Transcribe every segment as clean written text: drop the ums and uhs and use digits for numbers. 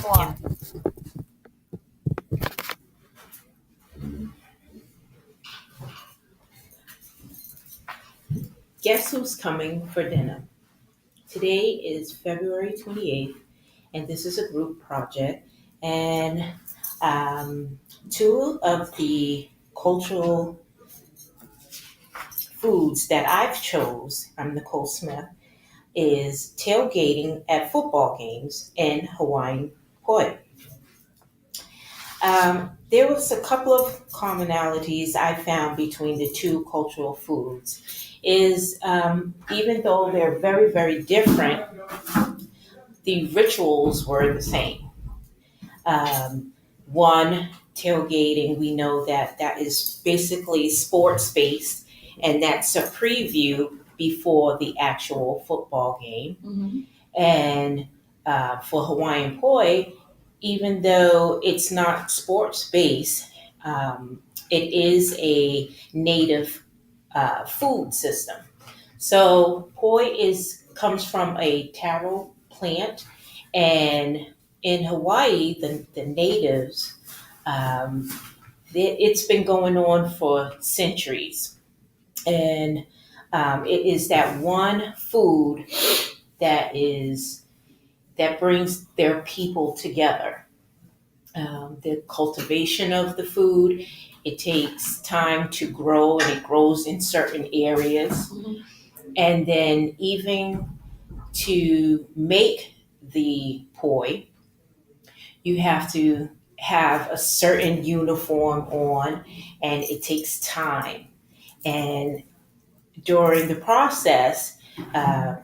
one. Guess who's coming for dinner? Today is February 28th, and this is a group project. And two of the cultural foods that I've chose, I'm Nicole Smith, is tailgating at football games and Hawaiian poi. There was a couple of commonalities I found between the two cultural foods. Is even though they're very, very different, the rituals were the same. One, tailgating, we know that that is basically sports based, and that's a preview before the actual football game. Mm-hmm. And for Hawaiian poi, even though it's not sports based, it is a native food system. So poi is comes from a taro plant, and in Hawaii, the natives, um, it's been going on for centuries, and it is that one food that brings their people together. The cultivation of the food, it takes time to grow, and it grows in certain areas. Mm-hmm. And then even to make the poi, you have to have a certain uniform on, and it takes time. And during the process,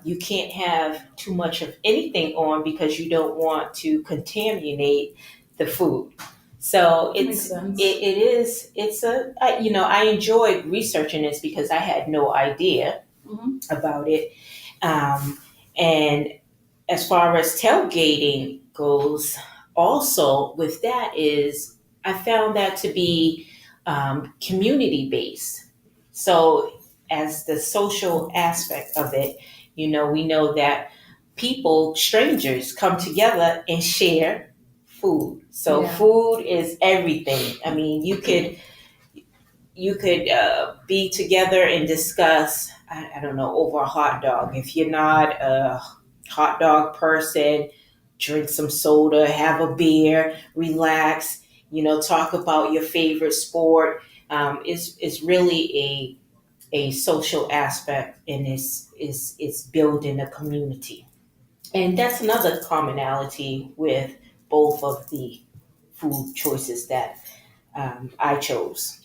you can't have too much of anything on because you don't want to contaminate the food. So Makes sense. it is it's a I enjoyed researching this because I had no idea Mm-hmm. about it. And as far as tailgating goes, also with that is I found that to be community based. So as the social aspect of it, we know that people, strangers, come together and share food. So Yeah. food is everything. I mean, you could be together and discuss, I don't know, over a hot dog. If you're not a hot dog person, drink some soda, have a beer, relax, talk about your favorite sport. Is really a social aspect, and it's building a community. And that's another commonality with both of the food choices that I chose.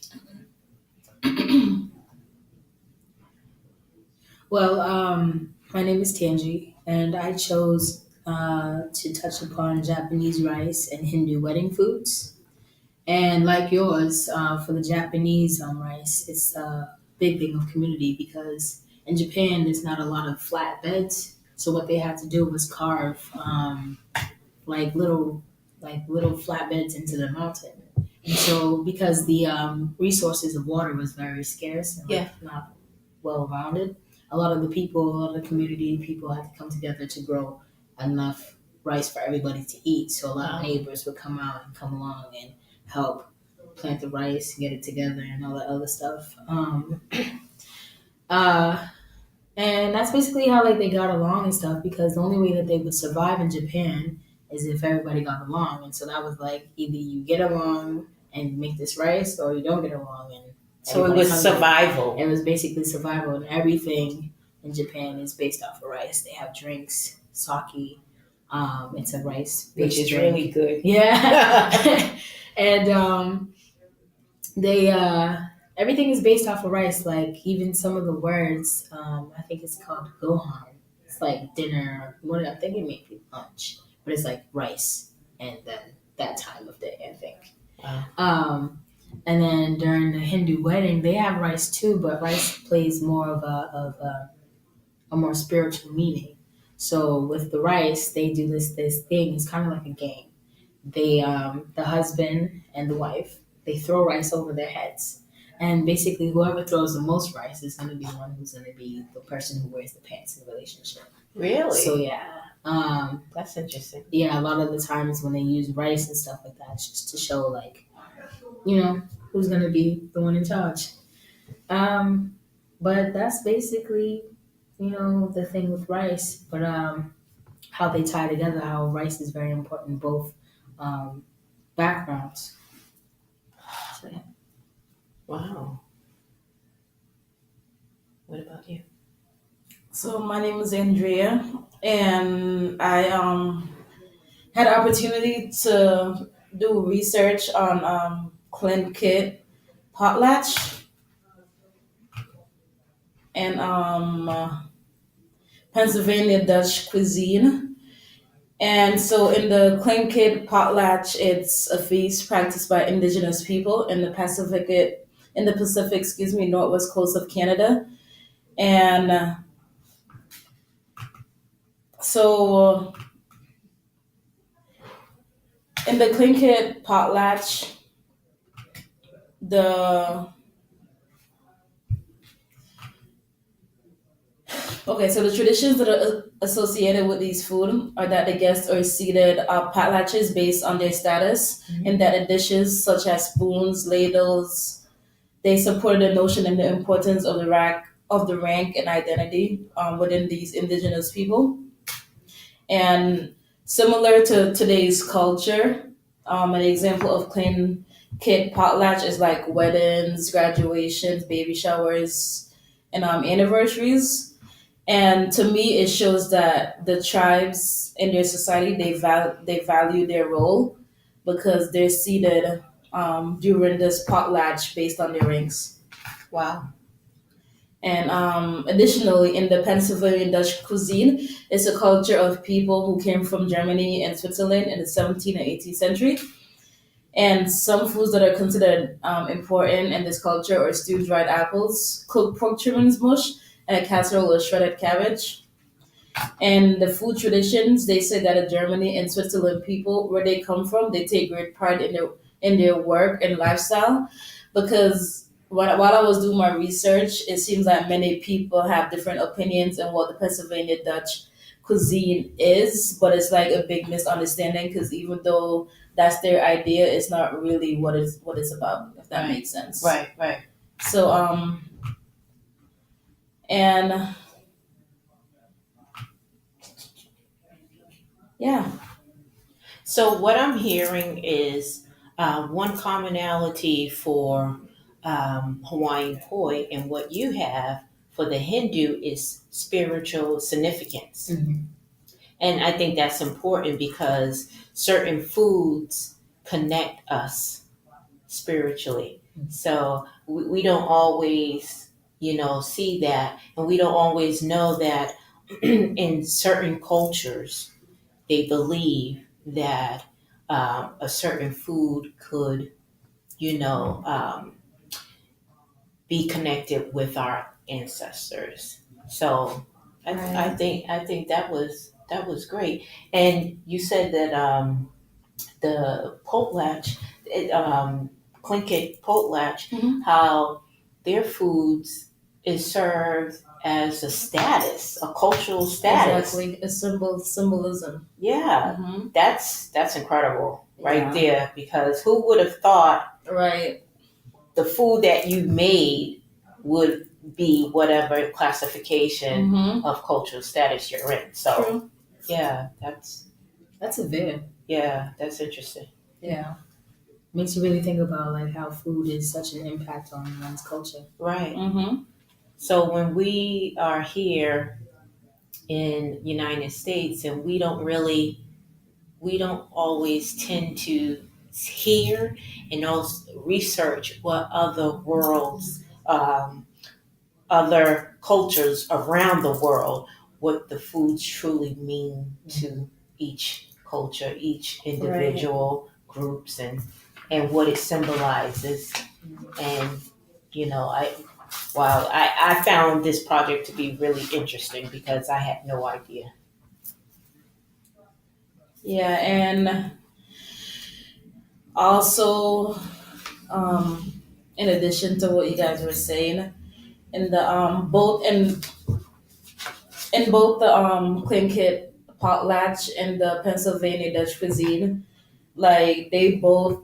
Well, my name is Tanji, and I chose to touch upon Japanese rice and Hindu wedding foods. And like yours, for the Japanese rice, it's a big thing of community because in Japan there's not a lot of flat beds. So what they had to do was carve like little little flatbeds into the mountain. And so because the resources of water was very scarce and Yeah. not well rounded, a lot of the community people had to come together to grow enough rice for everybody to eat. So a lot of neighbors would come out and come along and help plant the rice, get it together, and all that other stuff. Uh, and that's basically how like they got along and stuff because the only way that they would survive in Japan is if everybody got along. And so that was like either you get along and make this rice or you don't get along and So it everybody was comes survival. It was basically survival and everything in Japan is based off of rice. They have drinks, sake, it's a rice Which is drink. really good. Yeah. And they everything is based off of rice. Like even some of the words, I think it's called gohan. It's like dinner. What I think it may be lunch, but it's like rice, and then that time of day, I think. Wow. And then during the Hindu wedding, they have rice too, but rice plays more of a more spiritual meaning. So with the rice, they do this thing. It's kind of like a game. They the husband and the wife they throw rice over their heads, and basically whoever throws the most rice is going to be the one who's going to be the person who wears the pants in the relationship. Really? So yeah, That's interesting. Yeah, a lot of the times when they use rice and stuff like that, it's just to show like, who's gonna be the one in charge. Um, but that's basically, the thing with rice. But how they tie together, how rice is very important in both um, backgrounds. So, yeah. Wow. What about you? So my name is Andrea, and I had the opportunity to do research on Clinket potlatch and Pennsylvania Dutch cuisine. And so in the Clinket potlatch, it's a feast practiced by indigenous people in the Pacific, northwest coast of Canada. And so in the Clinket potlatch, the Okay, so the traditions that are associated with these food are that the guests are seated potlatches based on their status, and that the dishes such as spoons, ladles, they supported the notion and the importance of the rank and identity within these indigenous people. And similar to today's culture, an example of clean kit potlatch is like weddings, graduations, baby showers, and anniversaries. And to me, it shows that the tribes in their society they value their role because they're seated during this potlatch based on their ranks. Wow. And additionally, in the Pennsylvania Dutch cuisine, it's a culture of people who came from Germany and Switzerland in the 17th and 18th century. And some foods that are considered important in this culture are stewed dried apples, cooked pork trimmings mush, and a casserole of shredded cabbage. And the food traditions, they say that the Germany and Switzerland people, where they come from, they take great pride in their work and lifestyle, because while I was doing my research, it seems like many people have different opinions on what the Pennsylvania Dutch cuisine is, but it's like a big misunderstanding because even though that's their idea, it's not really what it's about. If that makes sense. Right, right. So and yeah. So what I'm hearing is one commonality for Hawaiian poi and what you have for the Hindu is spiritual significance. Mhm. And I think that's important because certain foods connect us spiritually. So we don't always, see that. And we don't always know that in certain cultures, they believe that a certain food could, you know, um, be connected with our ancestors. So I think that was great. And you said that the potlatch, Tlingit potlatch, Mhm. how their foods is served as a status, a cultural status. Exactly, a symbolism. Yeah, Hmm. that's incredible right Yeah. there because who would have thought Right. the food that you made would be whatever classification Hmm. of cultural status you're in. So True. yeah, That's a bit. that's interesting. Yeah. Makes you really think about like how food is such an impact on one's culture. Right. Hmm. So when we are here in United States and we don't always tend to hear and also research what other cultures around the world, what the foods truly mean to each culture, each individual groups, and what it symbolizes. And I found this project to be really interesting because I had no idea. Yeah, and also, in addition to what you guys were saying, in the both in both the Clean Kit potlatch and the Pennsylvania Dutch cuisine. Like they both